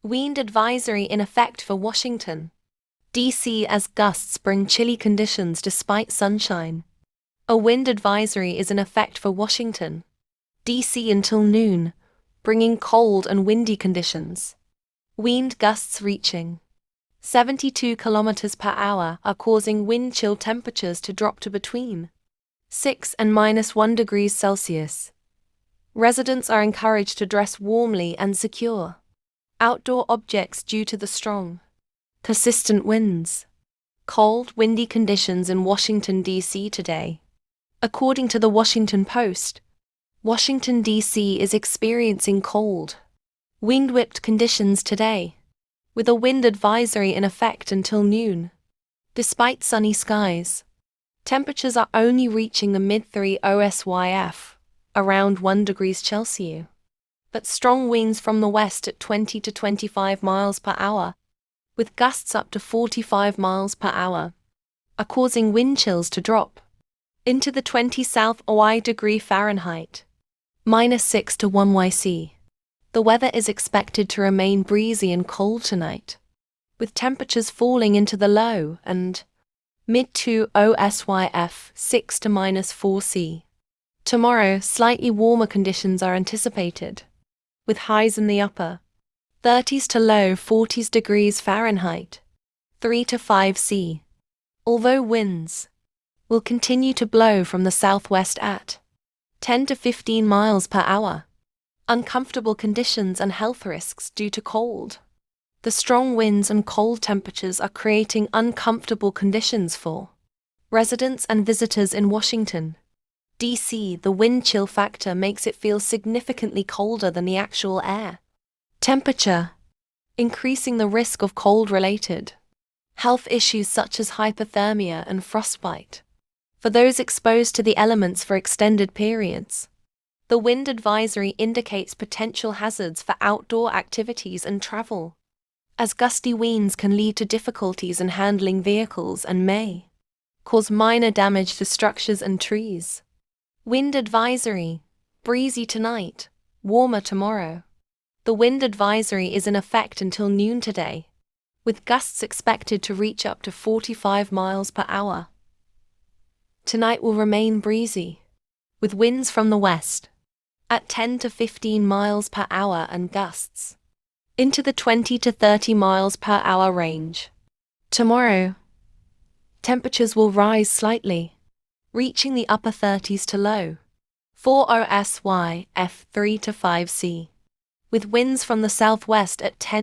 Wind advisory in effect for Washington, D.C. as gusts bring chilly conditions despite sunshine. A wind advisory is in effect for Washington, D.C. until noon, bringing cold and windy conditions. Wind gusts reaching 72 kilometers per hour are causing wind chill temperatures to drop to between 6 and -1 degrees Celsius. Residents are encouraged to dress warmly and secure outdoor objects due to the strong, persistent winds. Cold, windy conditions in Washington, D.C. today. According to the Washington Post, Washington, D.C. is experiencing cold, wind-whipped conditions today, with a wind advisory in effect until noon. Despite sunny skies, temperatures are only reaching the mid-30s, around 1 degrees Celsius. But strong winds from the west at 20 to 25 miles per hour, with gusts up to 45 miles per hour, are causing wind chills to drop into the 20 south degree Fahrenheit, -6 to 1 YC. The weather is expected to remain breezy and cold tonight, with temperatures falling into the low and mid-2 OSYF 6 to -4 C. Tomorrow, slightly warmer conditions are anticipated, with highs in the upper 30s to low 40s degrees Fahrenheit, 3 to 5 C. Although winds will continue to blow from the southwest at 10 to 15 miles per hour, uncomfortable conditions and health risks due to cold. The strong winds and cold temperatures are creating uncomfortable conditions for residents and visitors in Washington, D.C. The wind chill factor makes it feel significantly colder than the actual air temperature, increasing the risk of cold-related health issues such as hypothermia and frostbite for those exposed to the elements for extended periods. The wind advisory indicates potential hazards for outdoor activities and travel, as gusty winds can lead to difficulties in handling vehicles and may cause minor damage to structures and trees. Wind advisory, breezy tonight, warmer tomorrow. The wind advisory is in effect until noon today, with gusts expected to reach up to 45 miles per hour. Tonight will remain breezy, with winds from the west at 10 to 15 miles per hour and gusts into the 20 to 30 miles per hour range. Tomorrow, temperatures will rise slightly, reaching the upper 30s to low 4 OSYF 3 to 5 C, with winds from the southwest at 10